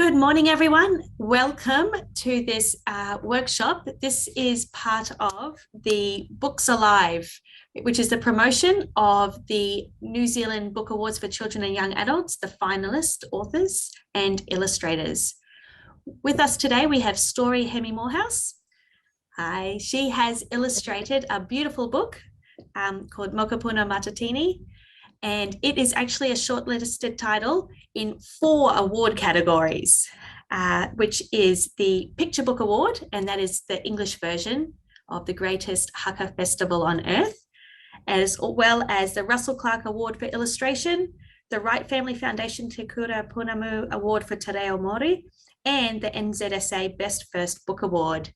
Good morning, everyone. Welcome to this workshop. This is part of the Books Alive, which is the promotion of the New Zealand Book Awards for Children and Young Adults, the finalist authors and illustrators. With us today, we have Story Hemi-Morehouse. She has illustrated a beautiful book called Mokopuna Matatini, and it is actually a shortlisted title in 4 award categories, which is the Picture Book Award, and that is the English version of the Greatest Haka Festival on Earth, as well as the Russell Clark Award for Illustration, the Wright Family Foundation Te Kura Pounamu Award for Te Reo Māori, and the NZSA Best First Book Award.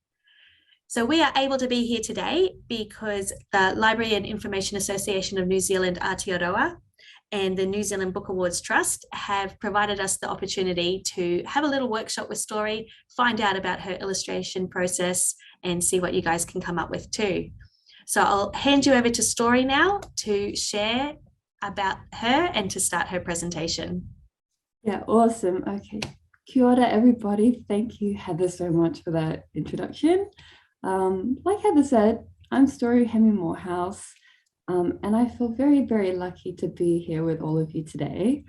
So we are able to be here today because the Library and Information Association of New Zealand, Aotearoa, and the New Zealand Book Awards Trust have provided us the opportunity to have a little workshop with Story, find out about her illustration process, and see what you guys can come up with too. So I'll hand you over to Story now to share about her and to start her presentation. Yeah, awesome. Okay. Kia ora, everybody. Thank you, Heather, so much for that introduction. Like Heather said, I'm Story Hemi-Morehouse, and I feel very, very lucky to be here with all of you today.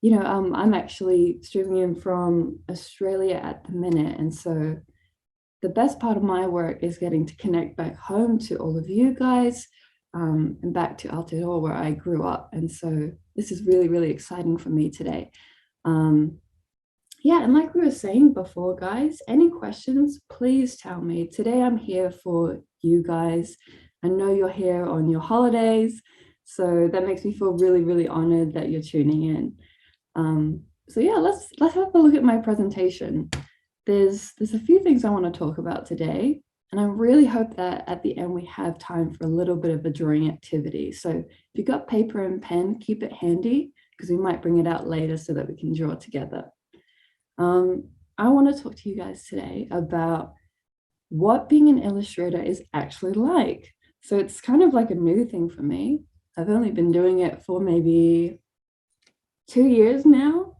I'm actually streaming in from Australia at the minute, and so the best part of my work is getting to connect back home to all of you guys and back to Aotearoa where I grew up, and so this is really, really exciting for me today. Yeah, and like we were saying before, guys, any questions, please tell me. Today I'm here for you guys. I know you're here on your holidays, so that makes me feel really, really honored that you're tuning in. So yeah, let's have a look at my presentation. There's a few things I want to talk about today, and I really hope that at the end we have time for a little bit of a drawing activity. So if you've got paper and pen, keep it handy because we might bring it out later so that we can draw together. I want to talk to you guys today about what being an illustrator is actually like. So it's kind of like a new thing for me. I've only been doing it for maybe 2 years now,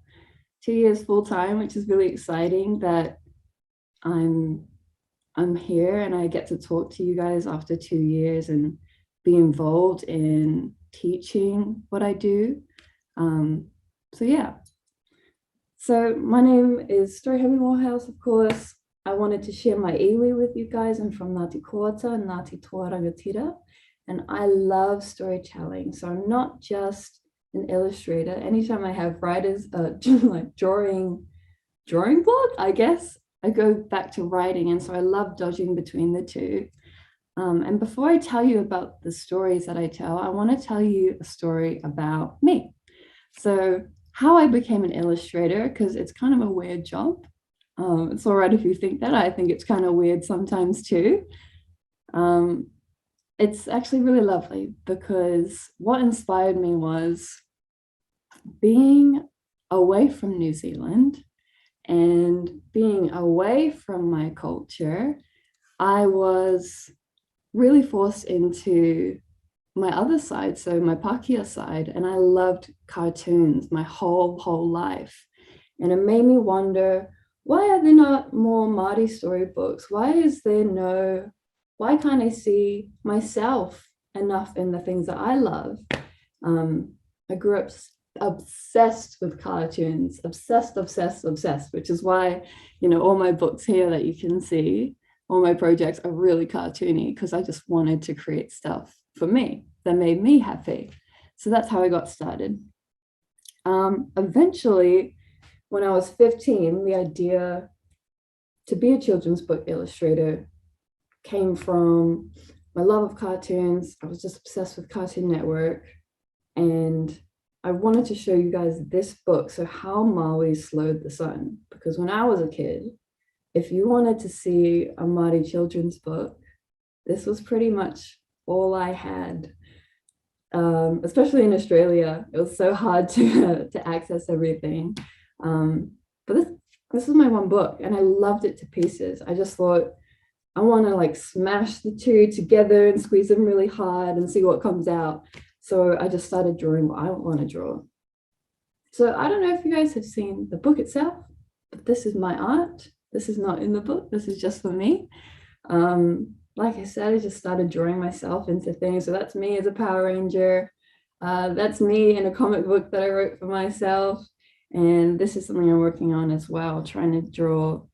2 years full time, which is really exciting that I'm here and I get to talk to you guys after 2 years and be involved in teaching what I do. So yeah. So my name is Story Hemi-Morehouse, of course. I wanted to share my iwi with you guys. I'm from Ngāti Koata and Ngāti Toa-rangatira, and I love storytelling. So I'm not just an illustrator. Anytime I have writers, like drawing block, I guess, I go back to writing. And so I love dodging between the two. And before I tell you about the stories that I tell, I want to tell you a story about me. So how I became an illustrator, because it's kind of a weird job. It's all right if you think that. I think it's kind of weird sometimes too. It's actually really lovely because what inspired me was being away from New Zealand and being away from my culture. I was really forced into my other side, so my Pākehā side, and I loved cartoons my whole life. And it made me wonder, why are there not more Māori storybooks? Why can't I see myself enough in the things that I love? I grew up obsessed with cartoons, obsessed, which is why, all my books here that you can see, all my projects are really cartoony because I just wanted to create stuff for me that made me happy. So that's how I got started. Eventually, when I was 15, the idea to be a children's book illustrator came from my love of cartoons. I was just obsessed with Cartoon Network, and I wanted to show you guys this book, so How Maui Slowed the Sun, because when I was a kid, if you wanted to see a Māori children's book, this was pretty much all I had. Especially in Australia, it was so hard to access everything. But this was my one book, and I loved it to pieces. I just thought, I want to like smash the two together and squeeze them really hard and see what comes out. So I just started drawing what I want to draw. So I don't know if you guys have seen the book itself. but this is my art. This is not in the book. This is just for me. Like I said, I just started drawing myself into things. So that's me as a Power Ranger. That's me in a comic book that I wrote for myself. And this is something I'm working on as well, trying to draw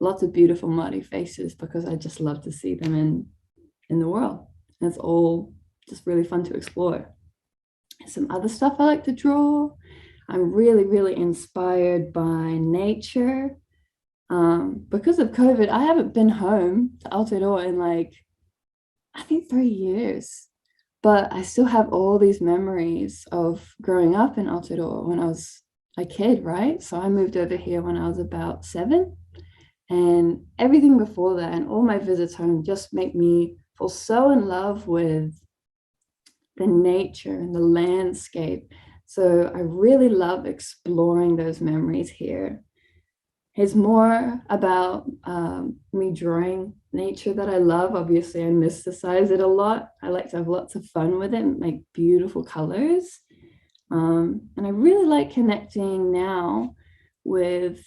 lots of beautiful Māori faces because I just love to see them in the world. And it's all just really fun to explore. Some other stuff I like to draw. I'm really, really inspired by nature. Because of COVID, I haven't been home to Aotearoa in like, I think 3 years. But I still have all these memories of growing up in Aotearoa when I was a kid, right? So I moved over here when I was about 7. And everything before that and all my visits home just make me fall so in love with the nature and the landscape. So I really love exploring those memories here. It's more about me drawing nature that I love. Obviously, I mysticize it a lot. I like to have lots of fun with it and make beautiful colors. And I really like connecting now with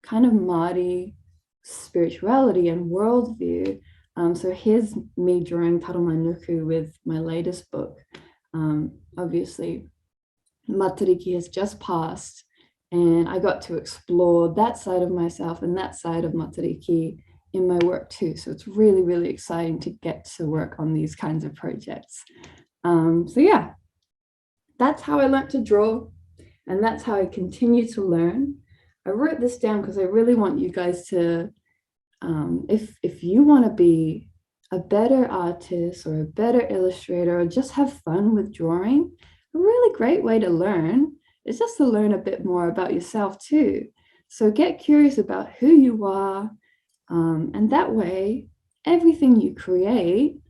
kind of Māori spirituality and worldview. So here's me drawing Taromanuku with my latest book. Obviously, Matariki has just passed, and I got to explore that side of myself and that side of Matariki in my work too. So it's really, really exciting to get to work on these kinds of projects. So yeah, that's how I learned to draw, and that's how I continue to learn. I wrote this down because I really want you guys to, if you want to be a better artist or a better illustrator or just have fun with drawing, a really great way to learn is just to learn a bit more about yourself too. So get curious about who you are, and that way, everything you create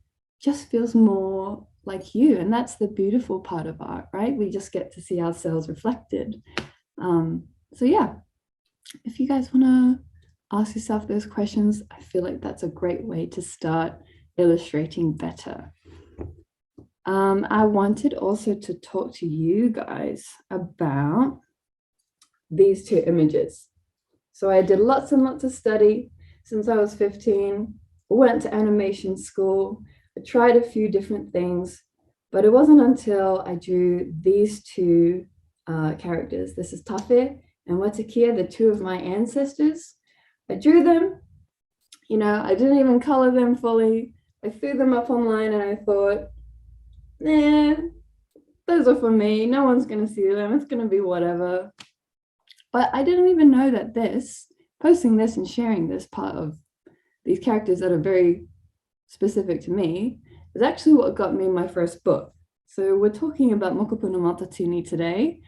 just feels more like you. And that's the beautiful part of art, right? We just get to see ourselves reflected. So yeah, if you guys want to ask yourself those questions, I feel like that's a great way to start illustrating better. I wanted also to talk to you guys about these 2 images. So I did lots and lots of study since I was 15, went to animation school, I tried a few different things, but it wasn't until I drew these 2 characters. This is Tafe and Watakia, the 2 of my ancestors. I drew them, I didn't even color them fully. I threw them up online and I thought, nah, those are for me. No one's going to see them. It's going to be whatever. But I didn't even know that posting this and sharing this part of these characters that are very specific to me is actually what got me my first book. So we're talking about Mokopuna Matatini today.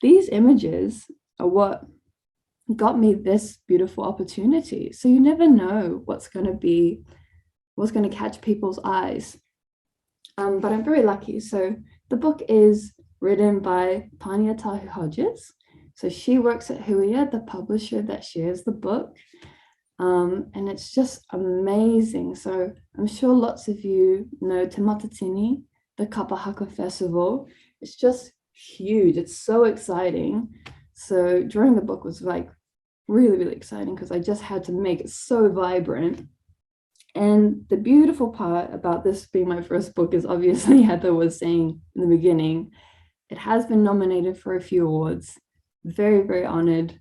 These images are what got me this beautiful opportunity. So you never know what's going to catch people's eyes. But I'm very lucky. So the book is written by Tanya Tahu Hodges. So she works at Huia, the publisher that shares the book. And it's just amazing. So I'm sure lots of you know Te Matatini, the Greatest Haka Festival. It's just huge. It's so exciting. So drawing the book was like really, really exciting because I just had to make it so vibrant. And the beautiful part about this being my first book is obviously Heather was saying in the beginning, it has been nominated for a few awards. Very, very honored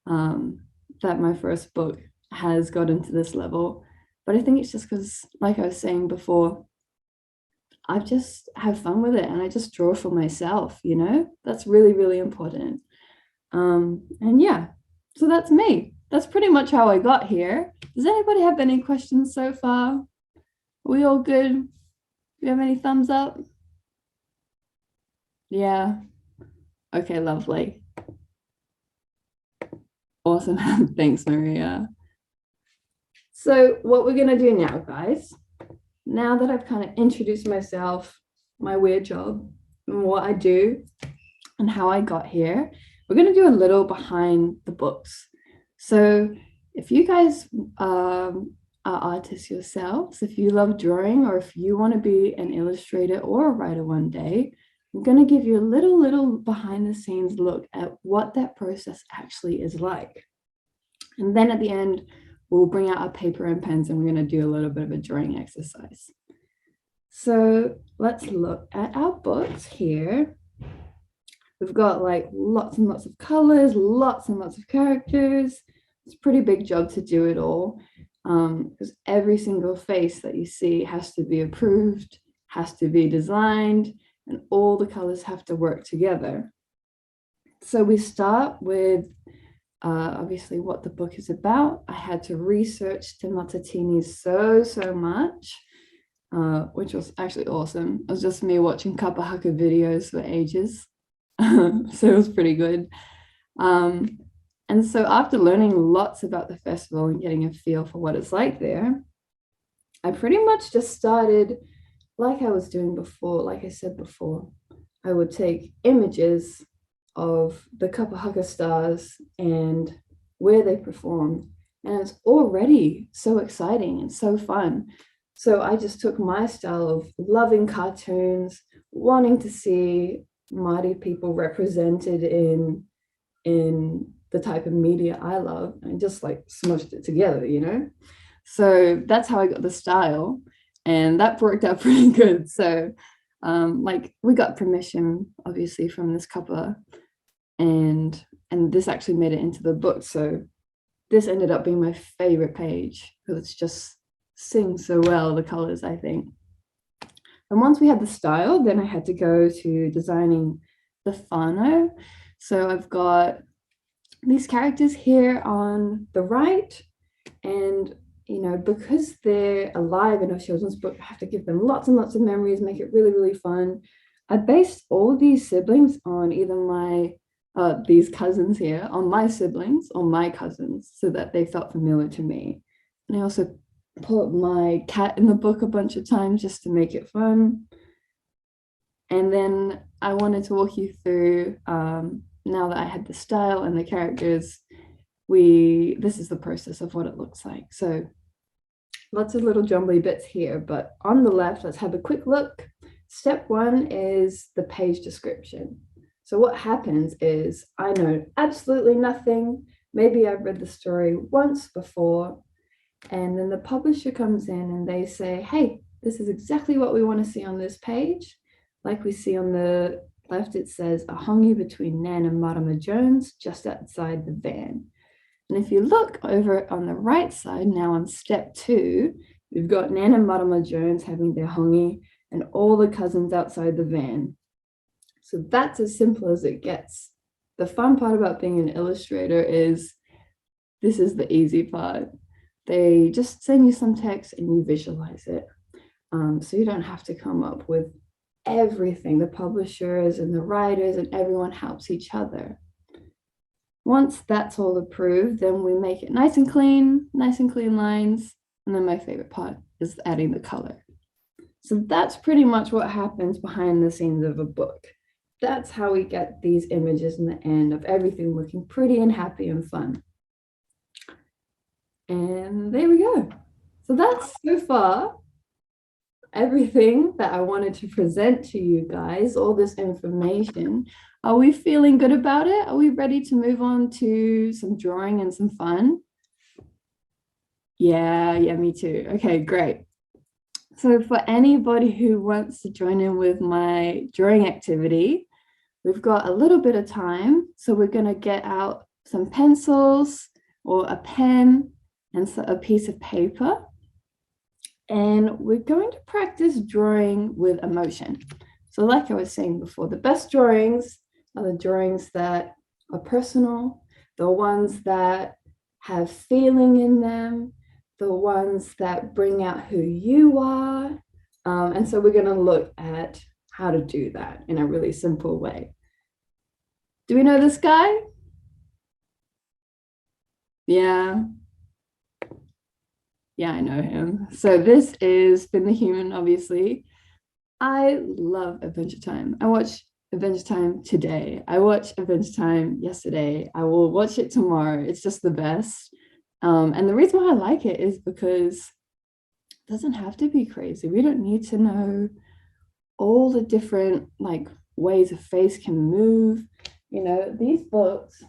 that my first book has gotten to this level. But I think it's just because, like I was saying before, I just have fun with it and I just draw for myself, That's really, really important. And yeah, so that's me. That's pretty much how I got here. Does anybody have any questions so far? Are we all good? Do you have any thumbs up? Yeah. Okay, lovely. Awesome. Thanks, Maria. So what we're going to do now, guys, now that I've kind of introduced myself, my weird job, and what I do, and how I got here, we're going to do a little behind the books. So if you guys are artists yourselves, if you love drawing, or if you want to be an illustrator or a writer one day, I'm going to give you a little behind the scenes look at what that process actually is like. And then at the end, we'll bring out our paper and pens and we're going to do a little bit of a drawing exercise. So let's look at our books here. We've got like lots and lots of colors, lots and lots of characters. It's a pretty big job to do it all, because every single face that you see has to be approved, has to be designed, and all the colors have to work together. So we start with obviously what the book is about. I had to research Te Matatini so much, which was actually awesome. It was just me watching Kapa Haka videos for ages. So it was pretty good. And so after learning lots about the festival and getting a feel for what it's like there, I pretty much just started like I was doing before. Like I said before, I would take images of the Kapa Haka stars and where they performed. And it's already so exciting and so fun. So I just took my style of loving cartoons, wanting to see Māori people represented in the type of media I love, and just like smushed it together, you know? So that's how I got the style, and that worked out pretty good. So like we got permission obviously from this couple, and this actually made it into the book. So this ended up being my favorite page because it's just sings so well, the colors, I think. And once we had the style, then I had to go to designing the whānau. So I've got these characters here on the right, and you know, because they're alive in a children's book, I have to give them lots and lots of memories, make it really fun. I based all these siblings on either my these cousins here, on my siblings or my cousins, so that they felt familiar to me. And I also put my cat in the book a bunch of times just to make it fun. And then I wanted to walk you through, now that I had the style and the characters, this is the process of what it looks like. So lots of little jumbly bits here, but on the left, let's have a quick look. Step one is the page description. So what happens is I know absolutely nothing. Maybe I've read the story once before, and then the publisher comes in and they say, hey, this is exactly what we want to see on this page. Like we see on the left, it says a hongi between Nan and Marama Jones just outside the van. And if you look over on the right side, now on step two, we've got Nan and Marama Jones having their hongi and all the cousins outside the van. So that's as simple as it gets. The fun part about being an illustrator is this is the easy part. They just send you some text and you visualize it. So you don't have to come up with everything. The publishers and the writers and everyone helps each other. Once that's all approved, then we make it nice and clean lines. And then my favorite part is adding the color. So that's pretty much what happens behind the scenes of a book. That's how we get these images in the end of everything looking pretty and happy and fun. And there we go. So that's so far everything that I wanted to present to you guys, all this information. Are we feeling good about it? Are we ready to move on to some drawing and some fun? Yeah, me too. Okay, great. So for anybody who wants to join in with my drawing activity, we've got a little bit of time. So we're going to get out some pencils or a pen and a piece of paper. And we're going to practice drawing with emotion. So like I was saying before, the best drawings are the drawings that are personal, the ones that have feeling in them, the ones that bring out who you are. And so we're going to look at how to do that in a really simple way. Do we know this guy? Yeah, I know him. So this is Finn the Human, obviously. I love Adventure Time. I watch Adventure Time today. I watched Adventure Time yesterday. I will watch it tomorrow. It's just the best. And the reason why I like it is because it doesn't have to be crazy. We don't need to know all the different like ways a face can move. You know, these books,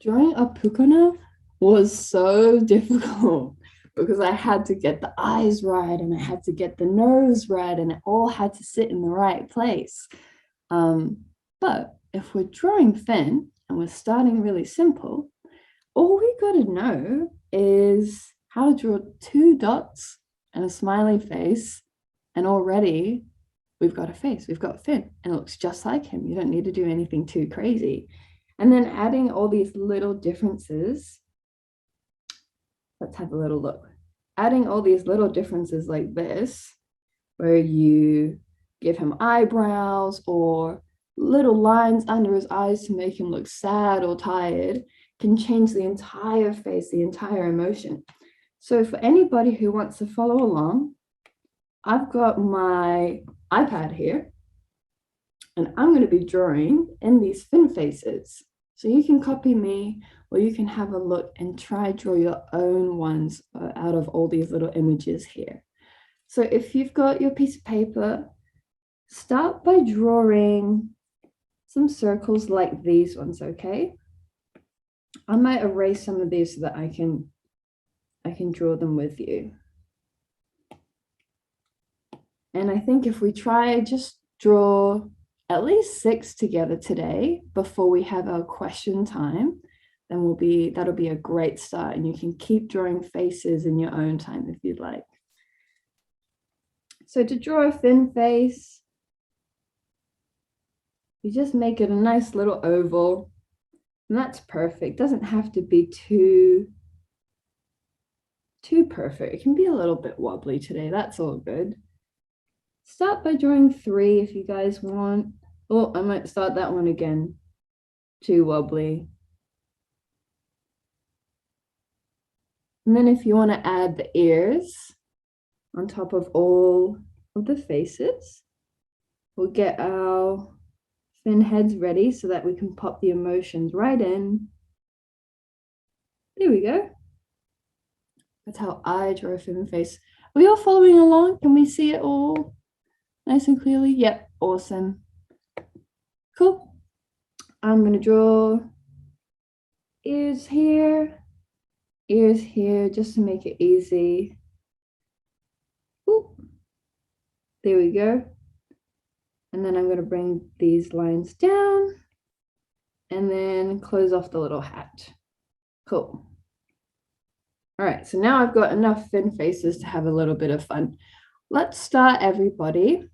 drawing a pukuna was so difficult because I had to get the eyes right and I had to get the nose right and it all had to sit in the right place. But if we're drawing Finn and we're starting really simple, all we got to know is how to draw 2 dots and a smiley face, and already we've got a face, we've got Finn, and it looks just like him. You don't need to do anything too crazy. And then adding all these little differences, let's have a little look. Adding all these little differences like this, where you give him eyebrows or little lines under his eyes to make him look sad or tired, can change the entire face, the entire emotion. So for anybody who wants to follow along, I've got my iPad here, and I'm going to be drawing in these Finn faces. So you can copy me, or you can have a look and try draw your own ones out of all these little images here. So if you've got your piece of paper, start by drawing some circles like these ones, okay? I might erase some of these so that I can draw them with you. And I think if we try just draw at least 6 together today before we have our question time, then that'll be a great start, and you can keep drawing faces in your own time if you'd like. So to draw a Finn face, you just make it a nice little oval, and that's perfect. It doesn't have to be too perfect. It can be a little bit wobbly today. That's all good. Start by drawing 3 if you guys want. Oh, I might start that one again. Too wobbly. And then if you want to add the ears on top of all of the faces, we'll get our Finn heads ready so that we can pop the emotions right in. There we go. That's how I draw a Finn face. Are we all following along? Can we see it all nice and clearly? Yep, awesome. Cool. I'm going to draw ears here, just to make it easy. Ooh. There we go. And then I'm going to bring these lines down and then close off the little hat. Cool. All right, so now I've got enough Finn faces to have a little bit of fun. Let's start, everybody.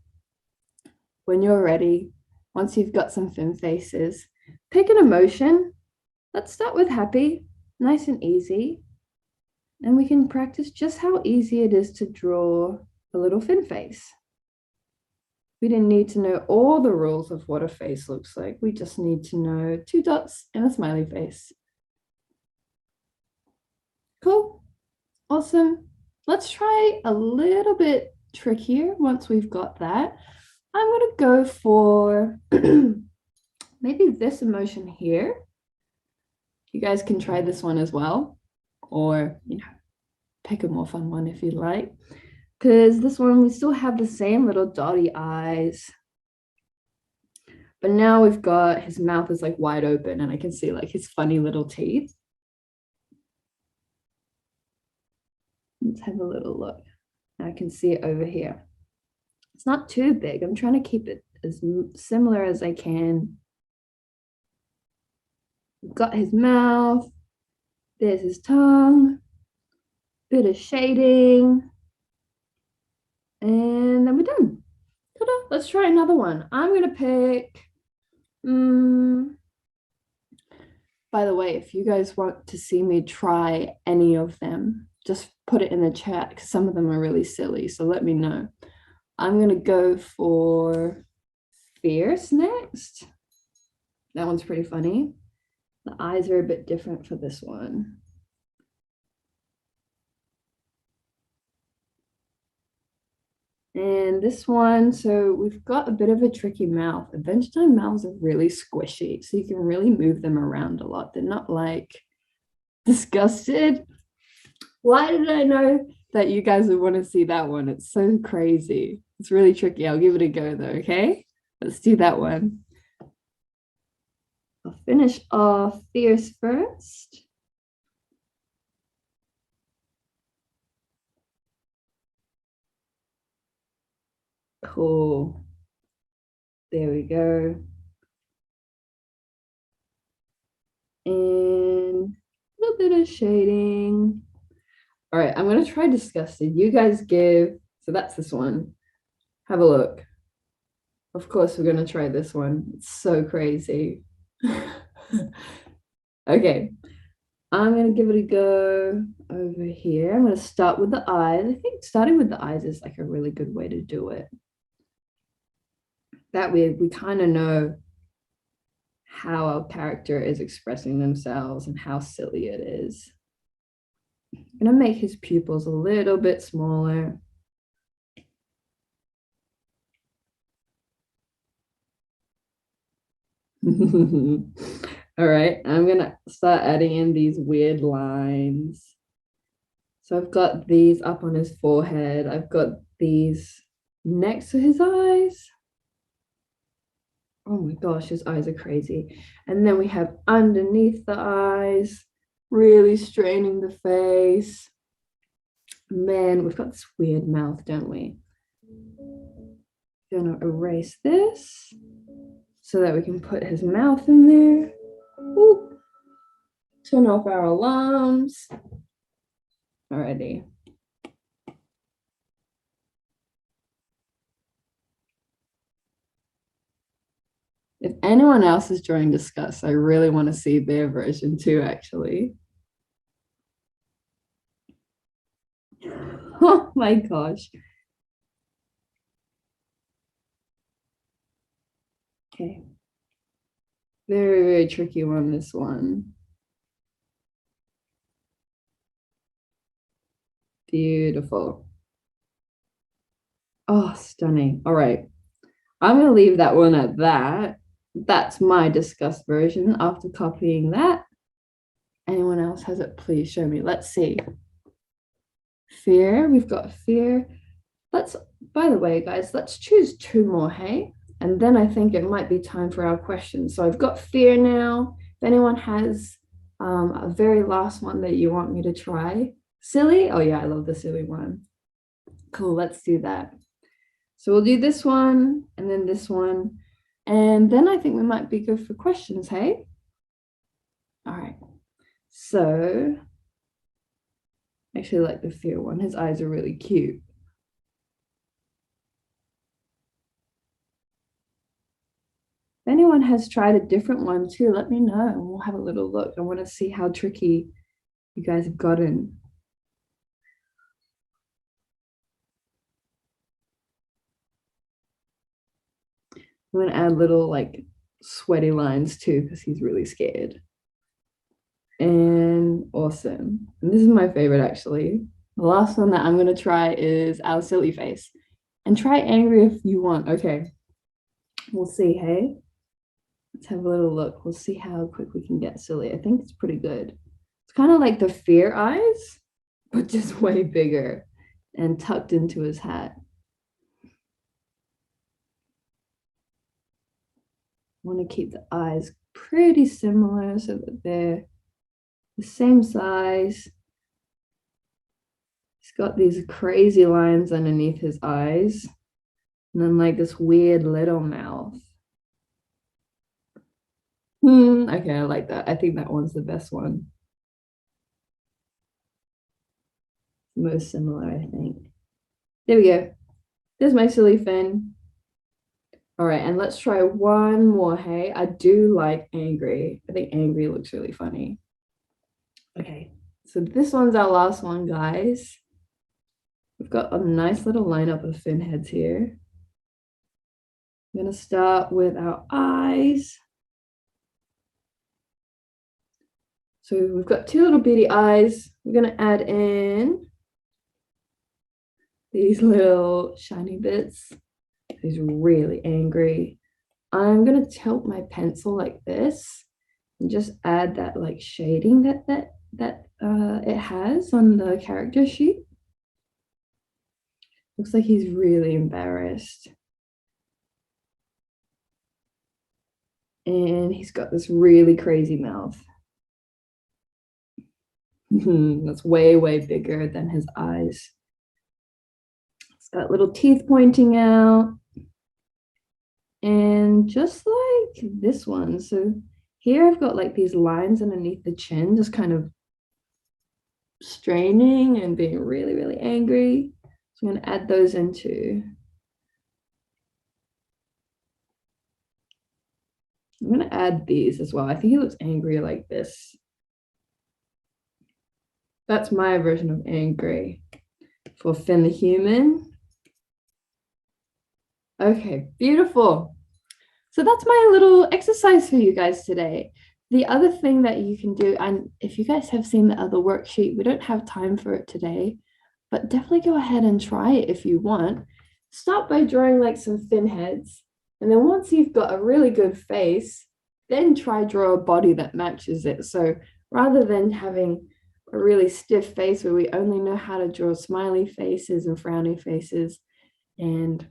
When you're ready, once you've got some Finn faces, pick an emotion. Let's start with happy, nice and easy. And we can practice just how easy it is to draw a little Finn face. We didn't need to know all the rules of what a face looks like. We just need to know 2 dots and a smiley face. Cool. Awesome. Let's try a little bit trickier once we've got that. I'm going to go for maybe this emotion here. You guys can try this one as well, or, you know, pick a more fun one if you'd like. Because this one, we still have the same little dotty eyes. But now we've got his mouth is like wide open and I can see like his funny little teeth. Let's have a little look. I can see it over here. It's not too big. I'm trying to keep it as similar as I can. We've got his mouth. There's his tongue. Bit of shading. And then we're done. Ta-da. Let's try another one. I'm going to pick... By the way, if you guys want to see me try any of them, just put it in the chat because some of them are really silly. So let me know. I'm going to go for Fierce next. That one's pretty funny. The eyes are a bit different for this one. And this one, so we've got a bit of a tricky mouth. Adventure Time mouths are really squishy, so you can really move them around a lot. They're not like disgusted. Why did I know that you guys would want to see that one? It's so crazy. It's really tricky. I'll give it a go though, okay? Let's do that one. I'll finish off Fierce first. Cool. There we go. And a little bit of shading. All right, I'm going to try Disgusted. You guys give, so that's this one. Have a look. Of course, we're going to try this one. It's so crazy. Okay, I'm going to give it a go over here. I'm going to start with the eyes. I think starting with the eyes is like a really good way to do it. That way we kind of know how our character is expressing themselves and how silly it is. I'm going to make his pupils a little bit smaller. All right, I'm going to start adding in these weird lines. So I've got these up on his forehead. I've got these next to his eyes. Oh my gosh, his eyes are crazy. And then we have underneath the eyes, really straining the face. Man, we've got this weird mouth, don't we? Gonna erase this so that we can put his mouth in there. Ooh. Turn off our alarms. Alrighty. If anyone else is drawing Disgust, I really want to see their version too, actually. Oh my gosh. Okay. Very, very tricky one, this one. Beautiful. Oh, stunning. All right. I'm going to leave that one at that. That's my Disgust version. After copying that, anyone else has it? Please show me. Let's see. Fear. We've got fear. By the way, guys, let's choose 2 more, hey? And then I think it might be time for our questions. So I've got fear now. If anyone has a very last one that you want me to try. Silly? Oh yeah, I love the silly one. Cool, let's do that. So we'll do this one and then this one. And then I think we might be good for questions, hey? All right. So I actually like the fear one. His eyes are really cute. If anyone has tried a different one too, let me know and we'll have a little look. I want to see how tricky you guys have gotten. I'm going to add little like sweaty lines too because he's really scared. And awesome. And this is my favorite actually. The last one that I'm going to try is our silly face. And try angry if you want. Okay. We'll see, hey? Let's have a little look. We'll see how quick we can get silly. I think it's pretty good. It's kind of like the fear eyes, but just way bigger and tucked into his hat. I want to keep the eyes pretty similar so that they're the same size. He's got these crazy lines underneath his eyes and then like this weird little mouth. Okay, I like that. I think that one's the best one. Most similar, I think. There we go. There's my silly fin. All right, and let's try one more, hey? I do like angry. I think angry looks really funny. Okay, so this one's our last one, guys. We've got a nice little lineup of fin heads here. I'm gonna start with our eyes. So we've got 2 little beady eyes. We're gonna add in these little shiny bits. He's really angry. I'm gonna tilt my pencil like this and just add that like shading that it has on the character sheet. Looks like he's really embarrassed. And he's got this really crazy mouth. That's way, way bigger than his eyes. It's got little teeth pointing out. And just like this one, so here I've got like these lines underneath the chin, just kind of straining and being really, really angry. So I'm going to add those in too. I'm going to add these as well. I think he looks angry like this. That's my version of angry for Finn the human. Okay, beautiful. So that's my little exercise for you guys today. The other thing that you can do, and if you guys have seen the other worksheet, we don't have time for it today, but definitely go ahead and try it if you want. Start by drawing like some fin heads. And then once you've got a really good face, then try draw a body that matches it. So rather than having a really stiff face where we only know how to draw smiley faces and frowny faces, and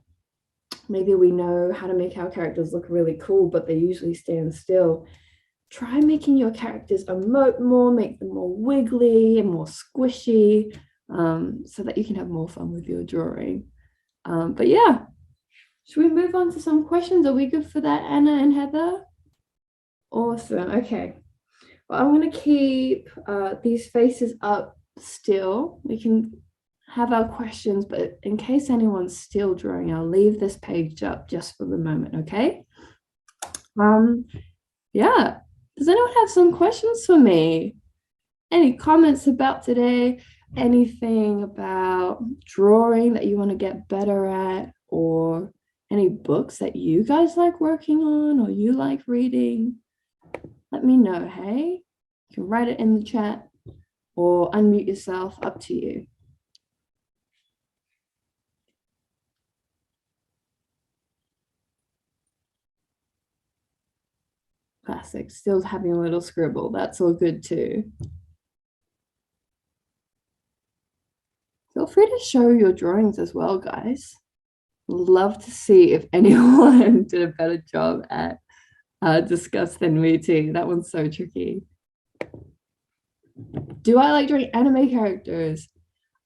maybe we know how to make our characters look really cool, but they usually stand still. Try making your characters emote more, make them more wiggly and more squishy, so that you can have more fun with your drawing. But yeah, should we move on to some questions? Are we good for that, Anna and Heather? Awesome. Okay. Well, I'm going to keep these faces up still. We can have our questions, but in case anyone's still drawing, I'll leave this page up just for the moment, okay? Yeah. Does anyone have some questions for me? Any comments about today? Anything about drawing that you want to get better at, or any books that you guys like working on or you like reading? Let me know, hey? You can write it in the chat or unmute yourself, up to you. Classic, still having a little scribble, that's all good too. Feel free to show your drawings as well, guys. Love to see if anyone did a better job at discuss than me too. That one's so tricky. Do I like drawing anime characters?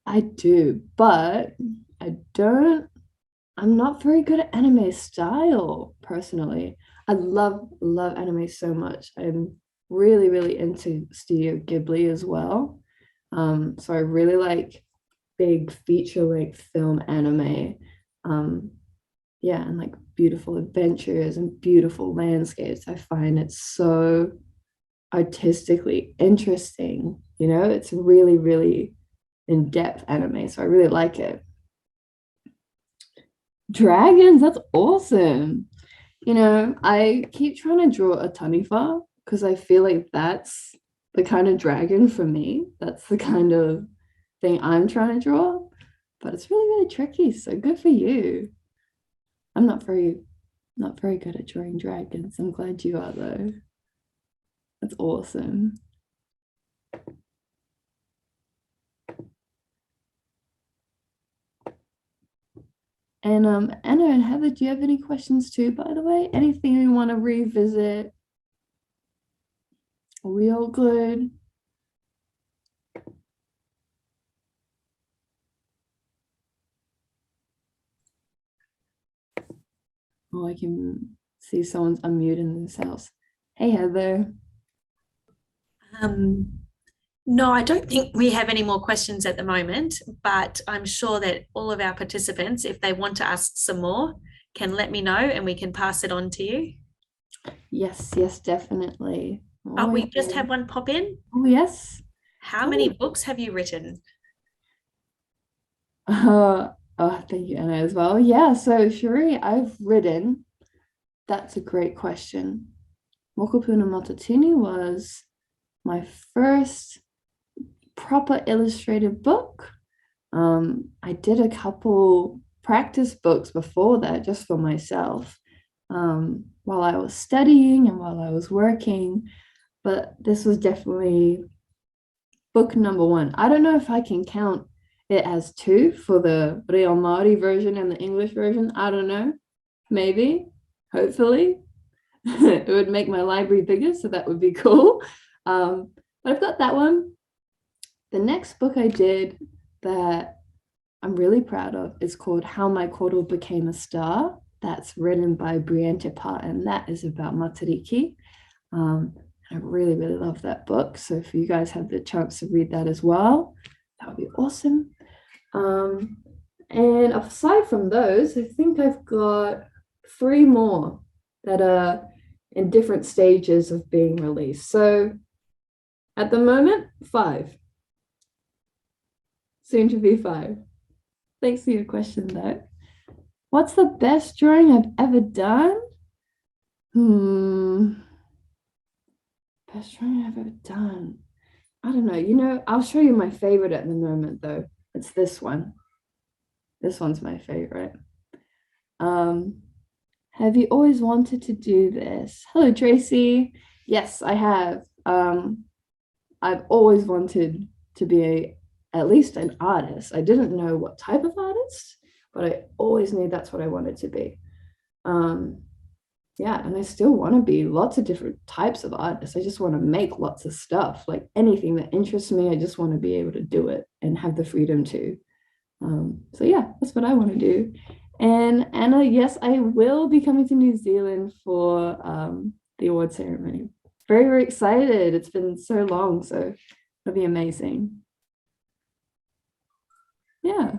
I do, but I'm not very good at anime style personally. I love anime so much. I'm really, really into Studio Ghibli as well. So I really like big feature-length film anime. Yeah, and like beautiful adventures and beautiful landscapes. I find it so artistically interesting. You know, it's really, really in-depth anime. So I really like it. Dragons, that's awesome. You know, I keep trying to draw a Tanifa because I feel like that's the kind of dragon for me. That's the kind of thing I'm trying to draw. But it's really, really tricky. So good for you. I'm not very good at drawing dragons. I'm glad you are though. That's awesome. And Anna and Heather, do you have any questions too, by the way? Anything you want to revisit? Are we all good? Oh, I can see someone's unmuting themselves. Hey, Heather. No, I don't think we have any more questions at the moment, but I'm sure that all of our participants, if they want to ask some more, can let me know and we can pass it on to you. Yes, yes, definitely. Oh, we yeah. just had one pop in. Oh, yes. How many books have you written? Oh, thank you, Anna, as well. Yeah, so Shuri, I've written. That's a great question. Mokopuna Matatini was my first proper illustrated book. I did a couple practice books before that just for myself, while I was studying and while I was working, but this was definitely book number one. I don't know if I can count it as two for the real Māori version and the English version. I don't know. Maybe, hopefully. It would make my library bigger, so that would be cool. But I've got that one. The next book I did that I'm really proud of is called How My Koro Became a Star. That's written by Briante Pa, and that is about Matariki. I really, really love that book. So if you guys have the chance to read that as well, that would be awesome. And aside from those, I think I've got 3 more that are in different stages of being released. So at the moment, 5. Soon to be 5. Thanks for your question, though. What's the best drawing I've ever done? Best drawing I've ever done. I don't know. I'll show you my favorite at the moment, though. It's this one. This one's my favorite. Have you always wanted to do this? Hello, Tracy. Yes, I have. I've always wanted to be at least an artist. I didn't know what type of artist, but I always knew that's what I wanted to be. Yeah, and I still want to be lots of different types of artists. I just want to make lots of stuff, like anything that interests me. I just want to be able to do it and have the freedom to. So yeah, that's what I want to do. And Anna, yes, I will be coming to New Zealand for the award ceremony. Very, very excited. It's been so long, so it'll be amazing. Yeah.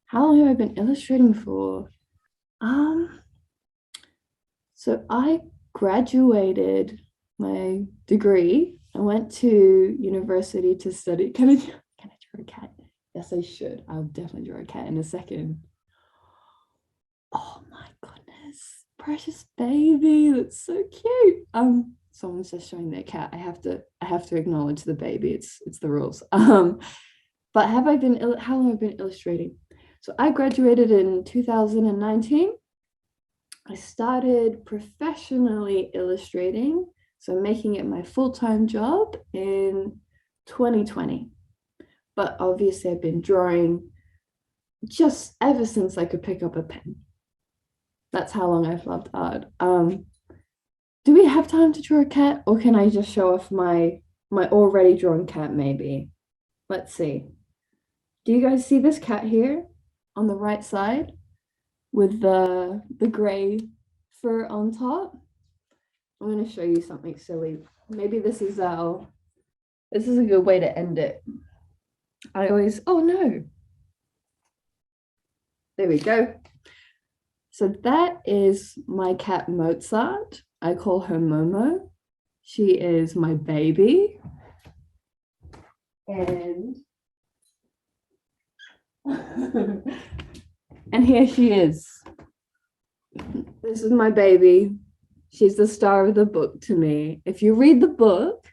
How long have I been illustrating for? So I graduated my degree. I went to university to study. Can I draw a cat? Yes, I should. I'll definitely draw a cat in a second. Oh my goodness, precious baby, that's so cute. Someone's just showing their cat. I have to acknowledge the baby. It's the rules. But how long have I been illustrating? So I graduated in 2019. I started professionally illustrating, so making it my full-time job in 2020. But obviously I've been drawing just ever since I could pick up a pen. That's how long I've loved art. Do we have time to draw a cat, or can I just show off my already drawn cat maybe? Let's see. Do you guys see this cat here on the right side with the gray fur on top? I'm going to show you something silly. Maybe this is a good way to end it. Oh no. There we go. So that is my cat Mozart. I call her Momo. She is my baby. And and here she is. This is my baby. She's the star of the book to me. If you read the book,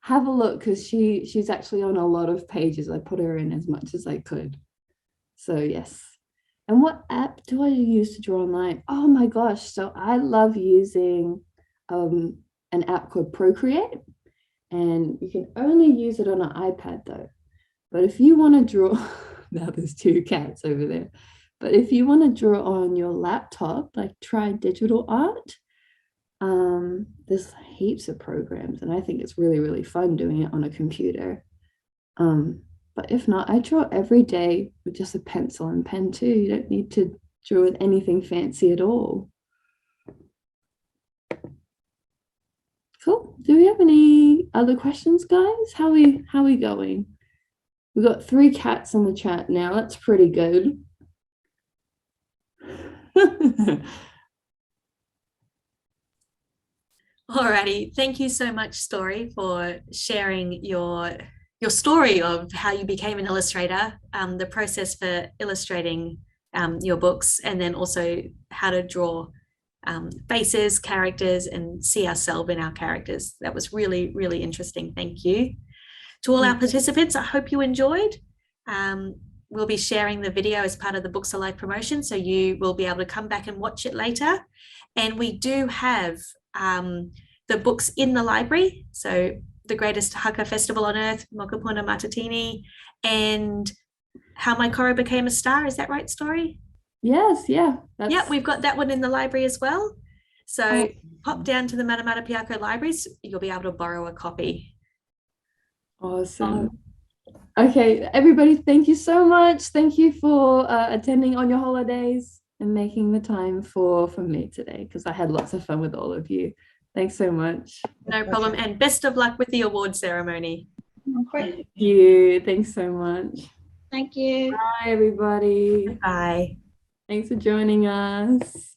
have a look, because she's actually on a lot of pages. I put her in as much as I could. So yes. And what app do I use to draw online? Oh my gosh. So I love using an app called Procreate, and you can only use it on an iPad though. But if you want to draw, now there's 2 cats over there. But if you want to draw on your laptop, like try digital art, there's heaps of programs, and I think it's really, really fun doing it on a computer. But if not, I draw every day with just a pencil and pen too. You don't need to draw with anything fancy at all. Cool. Do we have any other questions, guys? How are we going? We've got 3 cats in the chat now. That's pretty good. Alrighty, thank you so much, Story, for sharing your story of how you became an illustrator, the process for illustrating your books, and then also how to draw faces, characters, and see ourselves in our characters. That was really, really interesting. Thank you. To all our participants, I hope you enjoyed. We'll be sharing the video as part of the Books Alive promotion, so you will be able to come back and watch it later. And we do have the books in the library. So the Greatest Haka Festival on Earth, Mokopuna Matatini, and How My Koro Became a Star. Is that right, Story? Yes, yeah. Yeah, we've got that one in the library as well. So pop down to the Manamatapiako libraries, you'll be able to borrow a copy. Awesome. Okay, everybody, thank you so much. Thank you for attending on your holidays and making the time for me today, because I had lots of fun with all of you. Thanks so much. No problem. And best of luck with the award ceremony. Thank you. Thanks so much. Thank you. Bye, everybody. Bye. Thanks for joining us.